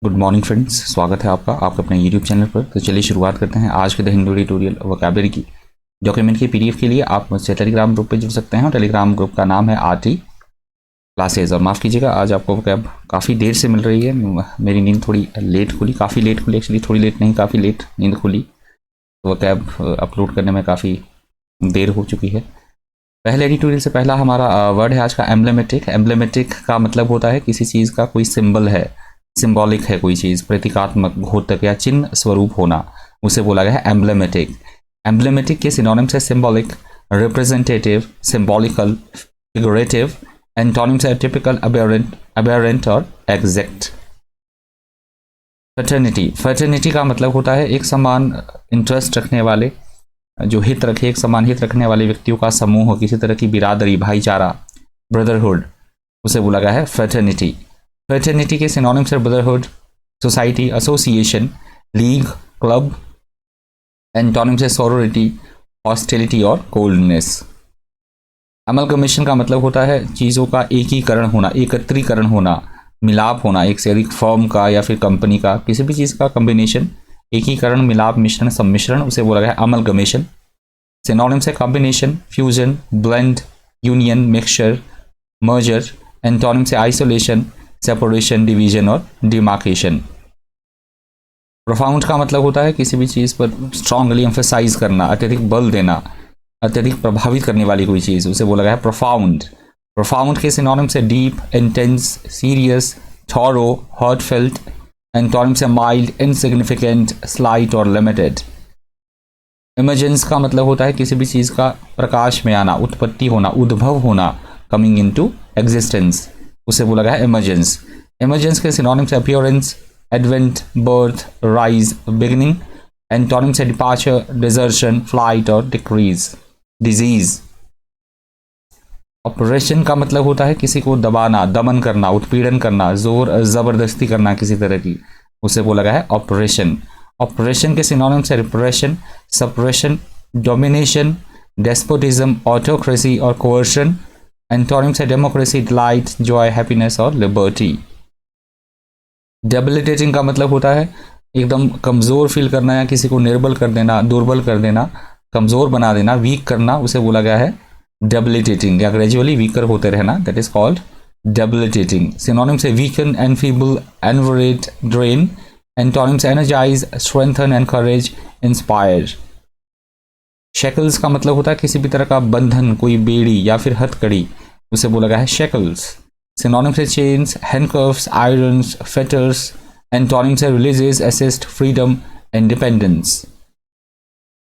Good morning friends, स्वागत है आपका अपने यूट्यूब चैनल पर। तो चलिए शुरुआत करते हैं आज के द हिंदू ट्यूटोरियल वोकैबुलरी की डॉक्यूमेंट की पीडीएफ के लिए आप मुझसे टेलीग्राम ग्रुप पे जुड़ सकते हैं और टेलीग्राम ग्रुप का नाम है आरटी क्लासेज। और माफ़ कीजिएगा, आज आपको वोकैब काफ़ी देर से मिल रही है। मेरी नींद थोड़ी लेट खुली, काफ़ी लेट खुली एक्चुअली, थोड़ी लेट नहीं काफ़ी लेट नींद खुली। तो वोकैब अपलोड करने में काफ़ी देर हो चुकी है। पहले एडिटोरियल से पहला हमारा वर्ड है आज का एम्ब्लेमेटिक। एम्ब्लेमेटिक का मतलब होता है किसी चीज़ का कोई सिंबल है, सिंबॉलिक है कोई चीज़, प्रतीकात्मक, घोतक या चिन्ह स्वरूप होना, उसे बोला गया है एम्ब्लेमेटिक। एम्ब्लेमेटिक के सिनोनिम्स है symbolic, representative, symbolical, figurative. Antonyms है टिपिकल, अबेरेंट और एग्जैक्ट। फ्रेटर्निटी। फ्रेटर्निटी का मतलब होता है एक समान इंटरेस्ट रखने वाले, जो हित रखे, एक समान हित रखने वाले व्यक्तियों का समूह, किसी तरह की बिरादरी, भाईचारा, ब्रदरहुड, उसे बोला गया है फ्रेटर्निटी। फ्रेटर्निटी के सिनोनिम्स है brotherhood, society, association, league, club. Antonyms है सॉरोरिटी, हॉस्टिलिटी और कोल्डनेस। अमलगमेशन का मतलब होता है चीज़ों का एकीकरण होना, एकत्रीकरण होना, मिलाप होना, एक से अधिक फर्म का या फिर कंपनी का, किसी भी चीज़ का कॉम्बिनेशन, एकीकरण, मिलाप, मिश्रण, सम्मिश्रण, उसे बोला गया है अमलगमेशन। सिनोनिम्स है combination, fusion, blend, union, mixture, merger. Antonyms है आइसोलेशन, सेपरेशन, डिवीजन और डिमार्केशन। प्रोफाउंड का मतलब होता है किसी भी चीज़ पर स्ट्रांगली एम्फेसाइज करना, अत्यधिक बल देना, अत्यधिक प्रभावित करने वाली कोई चीज़, उसे बोला गया है प्रोफाउंड। प्रोफाउंड के सिनोनिम्स है deep, intense, serious, thorough, heartfelt. Antonyms है माइल्ड, इनसिग्निफिकेंट, स्लाइट और लिमिटेड। इमर्जेंस का मतलब होता है किसी भी चीज़ का प्रकाश में आना, उत्पत्ति होना, उद्भव होना, कमिंग इनटू एग्जिस्टेंस, उसे बोला गया है इमर्जेंस। इमर्जेंस के सिनोनिम्स है appearance, advent, birth, rise, beginning. Antonyms है डिपार्चर, डिजर्शन, फ्लाइट और डिक्रीज, डिजीज। ऑपरेशन का मतलब होता है किसी को दबाना, दमन करना, उत्पीड़न करना, जोर जबरदस्ती करना किसी तरह की, उसे बोला गया है ऑपरेशन। ऑपरेशन के सिनोनिम्स है repression, suppression, domination, despotism, autocracy और कोअर्शन। एंटोनिम्स है डेमोक्रेसी, डिलाइट, जॉय, हैप्पीनेस और लिबर्टी। डेबिलिटेटिंग का मतलब होता है एकदम कमज़ोर फील करना या किसी को निर्बल कर देना, दुर्बल कर देना, कमज़ोर बना देना, वीक करना, उसे बोला गया है डेबिलिटेटिंग, या ग्रेजुअली वीकर होते रहना, that is called debilitating. Synonyms है weaken, enfeeble, enervate, drain. Antonyms energise, strengthen, encourage, inspire. Shackles का मतलब होता है किसी भी तरह का बंधन, कोई बेड़ी या फिर हथकड़ी, उसे बोला गया है शेकल्स। सिनोनिम्स है chains, handcuffs, irons, fetters. Antonyms है releases, assist, freedom, independence.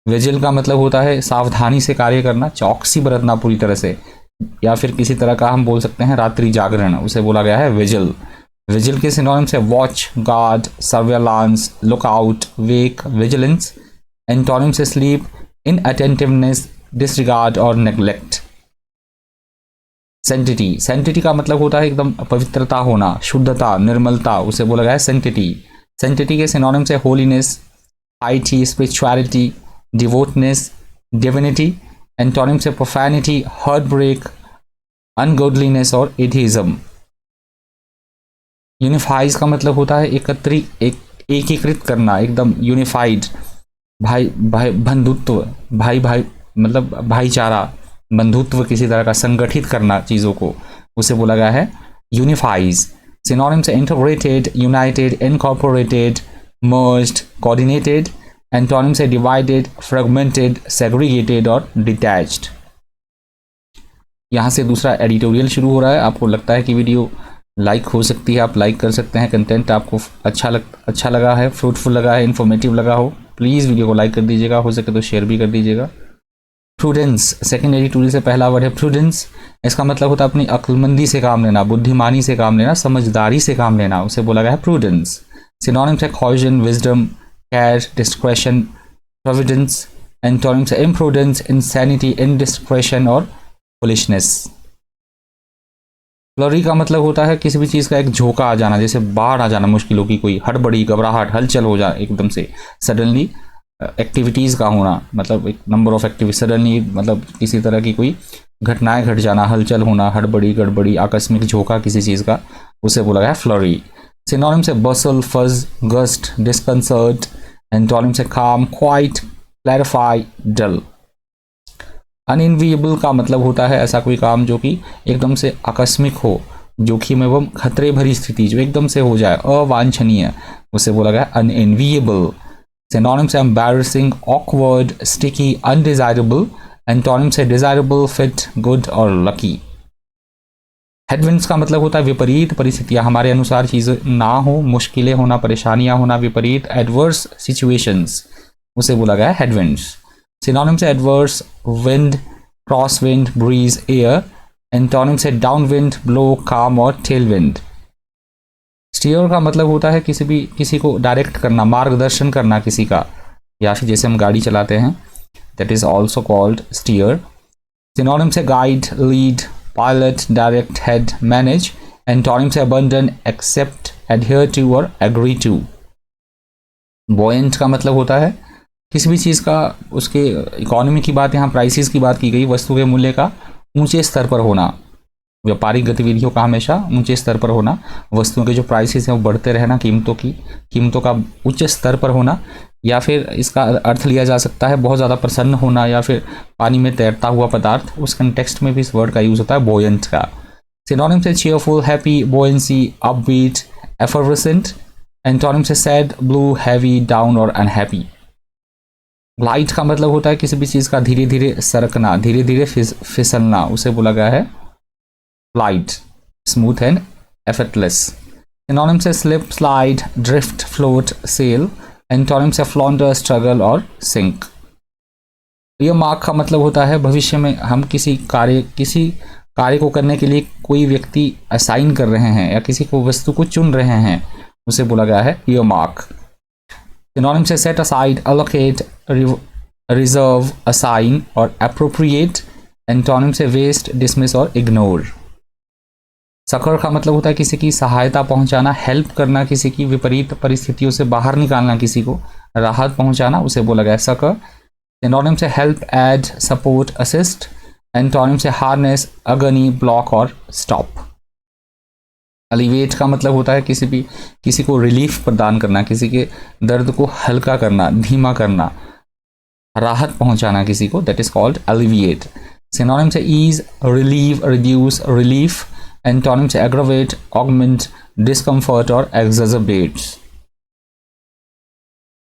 Vigil का मतलब होता है सावधानी से कार्य करना, चौकसी बरतना पूरी तरह से, या फिर किसी तरह का हम बोल सकते हैं रात्रि जागरण, उसे बोला गया है विजिल। विजिल के सिनोनिम्स है वॉच, गार्ड, सर्वेलांस, लुकआउट, वेक, विजिलेंस। एंटोनिम्स है स्लीप, इनअटेंटिवनेस, डिसरिगार्ड और नेग्लेक्ट। सेंटिटी। सेंटिटी का मतलब होता है एकदम पवित्रता होना, शुद्धता, निर्मलता, उसे बोला गया है सेंटिटी। सेंटिटी के सिनोनिम्स है होलीनेस, पाइटी, स्पिरिचुअलिटी, डिवोटनेस, डिविनिटी। एंटोनिम्स है प्रोफैनिटी, हार्ट ब्रेक, अनगॉडलीनेस और एथीज्म। यूनिफाइज का मतलब होता है एकीकृत करना, एकदम यूनिफाइड, भाई भाई बंधुत्व, भाई भाई मतलब भाईचारा, बंधुत्व, किसी तरह का संगठित करना चीज़ों को, उसे बोला गया है यूनिफाइज। सिनोनिम्स है integrated, United, incorporated, merged, coordinated. Antonyms है डिवाइडेड, फ्रेगमेंटेड, सेग्रीगेटेड और डिटैच्ड। यहाँ से दूसरा एडिटोरियल शुरू हो रहा है। आपको लगता है कि वीडियो लाइक हो सकती है, आप लाइक कर सकते हैं। कंटेंट आपको अच्छा लगा है, फ्रूटफुल लगा है, इन्फॉर्मेटिव लगा हो, प्लीज़ वीडियो को लाइक कर दीजिएगा, हो सके तो शेयर भी कर दीजिएगा। प्रूडेंस, सेकेंड एडिटोरियल से पहला वर्ड है प्रूडेंस। इसका मतलब होता है अपनी अक्लमंदी से काम लेना, बुद्धिमानी से काम लेना, समझदारी से काम लेना, उसे बोला गया है प्रूडेंस। सिनोनिम्स है caution, wisdom, care, discretion, Providence. Antonyms है इम्प्रूडेंस, इंसैनिटी, इनडिस्क्रेशन और फुलिशनेस। फ्लरी का मतलब होता है किसी भी चीज़ का एक झोंका आ जाना, जैसे बाढ़ आ जाना, मुश्किलों की कोई हड़बड़ी, घबराहट, हलचल हो जाए एकदम से, सडनली एक्टिविटीज़ का होना, मतलब एक नंबर ऑफ एक्टिविटी, सडनली मतलब किसी तरह की कोई घटनाएं घट जाना, हलचल होना, हड़बड़ी, गड़बड़ी, आकस्मिक झोंका किसी चीज़ का, उसे बोला गया है फ्लरी। सिनोनिम्स है bustle, fuzz, gust, disconcert. Antonyms है calm, quiet, clarify, dull. अनइनविएबल का मतलब होता है ऐसा कोई काम जो कि एकदम से आकस्मिक हो, जोखिम एवं खतरे भरी स्थिति जो एकदम से हो जाए, अवांछनीय, उसे बोला गया अनइनविएबल. सिनोनिम्स है embarrassing, awkward, sticky, undesirable. Antonyms है डिजायरेबल, फिट, गुड और लकी. हेडविंड्स का मतलब होता है विपरीत परिस्थितियां, हमारे अनुसार चीजें ना हो, मुश्किलें होना, परेशानियां होना, विपरीत, एडवर्स सिचुएशंस, उसे बोला गया हेडविंड्स. सिनोनिम्स है adverse, wind, cross wind, breeze, air. Antonyms है डाउन विंड, ब्लो, काम और टेल विंड. स्टीयर का मतलब होता है किसी को डायरेक्ट करना, मार्गदर्शन करना किसी का, या फिर जैसे हम गाड़ी चलाते हैं, that is also called steer. Synonyms है guide, lead, pilot, direct, head, manage. Antonyms है अबंडन, एक्सेप्ट, एडहियर टू और एग्री टू. बॉयंट का मतलब होता है किसी भी चीज़ का, उसके इकोनॉमी की बात, यहाँ प्राइसेस की बात की गई, वस्तु के मूल्य का ऊंचे स्तर पर होना, व्यापारिक गतिविधियों का हमेशा ऊंचे स्तर पर होना, वस्तुओं के जो प्राइसेस हैं वो बढ़ते रहना, कीमतों का उच्च स्तर पर होना. या फिर इसका अर्थ लिया जा सकता है बहुत ज़्यादा प्रसन्न होना, या फिर पानी में तैरता हुआ पदार्थ, उस कंटेक्स्ट में भी इस वर्ड का यूज़ होता है बॉयंट का. सिनोनिम्स है cheerful, happy, buoyancy, upbeat, effervescent. Antonyms है सैड, ब्लू, हैवी, डाउन और अनहैप्पी. ग्लाइड का मतलब होता है किसी भी चीज़ का धीरे धीरे सरकना, धीरे धीरे फिसलना, उसे बोला गया है glide. Smooth and effortless. Synonyms है slip, slide, drift, float, sail. Antonyms है फ्लॉन्डर, स्ट्रगल और सिंक. ईयरमार्क का मतलब होता है भविष्य में हम किसी कार्य को करने के लिए कोई व्यक्ति असाइन कर रहे हैं या किसी को वस्तु को चुन रहे हैं, उसे बोला गया है ईयरमार्क. सिनोनिम्स है set aside, allocate, reserve, assign और अप्रोप्रिएट. एंटोनिम्स है वेस्ट, डिसमिस और इग्नोर. सकर का मतलब होता है किसी की सहायता पहुंचाना, हेल्प करना, किसी की विपरीत परिस्थितियों से बाहर निकालना, किसी को राहत पहुंचाना, उसे बोला गया सकर. सिनोनिम्स है help, add, support, assist. Antonyms है हार्नेस, अगनी, ब्लॉक और स्टॉप. अलिवेट का मतलब होता है किसी को रिलीफ प्रदान करना, किसी के दर्द को हल्का करना, धीमा करना, राहत पहुंचाना किसी को, that is called alleviate. Synonyms है ease, relieve, reduce, relief. Antonyms है एग्रावेट, ऑगमेंट, डिस्कम्फर्ट और एक्सैजर्बेट.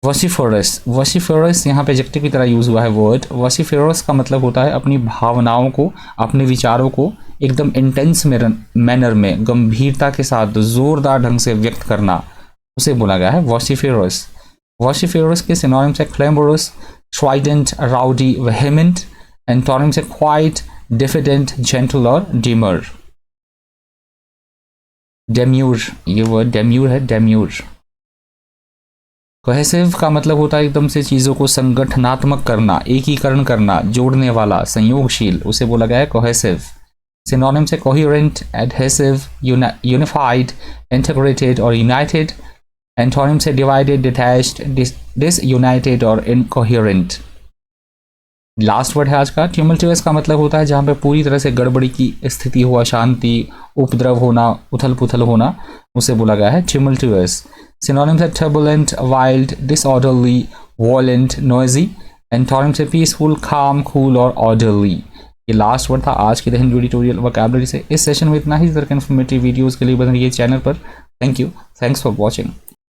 वॉसिफरस यहाँ पे एडजेक्टिव की तरह यूज हुआ है वर्ड. वॉसिफरस का मतलब होता है अपनी भावनाओं को, अपने विचारों को एकदम इंटेंस मैनर में, गंभीरता के साथ, जोरदार ढंग से व्यक्त करना, उसे बोला गया है वॉसिफरस. वॉसिफरस के सिनोनिम्स है क्लैमरस, स्ट्राइडेंट, राउडी, वेहेमेंट. एंटोनिम्स है क्वाइट, डिफिडेंट, जेंटल और डिमर. डेम्यूर, ये वर्ड डेम्यूर है, डेम्यूर. कोहेसिव का मतलब होता है एकदम से चीज़ों को संगठनात्मक करना, एकीकरण करना, जोड़ने वाला, संयोगशील, उसे बोला गया है कोहेसिव. सिनोनिम्स है कोहेरेंट, एडहेसिव, यूनिफाइड, इंटीग्रेटेड और यूनाइटेड. एंटोनिम्स है डिवाइडेड, डिटैच्ड, डिसयूनाइटेड और इनकोहेरेंट. लास्ट वर्ड है आज का. ट्यूमल्टुअस का मतलब होता है जहाँ पे पूरी तरह से गड़बड़ी की स्थिति हो, अशांति, उपद्रव होना, उथल पुथल होना, उसे बोला गया है ट्यूमल्टुअस. सिनोनिम्स है turbulent, wild, disorderly, violent, noisy. Antonyms है पीसफुल, काम, कूल और ऑर्डरली. ये लास्ट वर्ड था आज के द हिंदी ट्यूटोरियल वोकैबुलरी से. इस सेशन में इतना ही. इस तरह के इन्फॉर्मेटिव वीडियोस के लिए बने रहिए चैनल पर. Thank you, thanks for watching.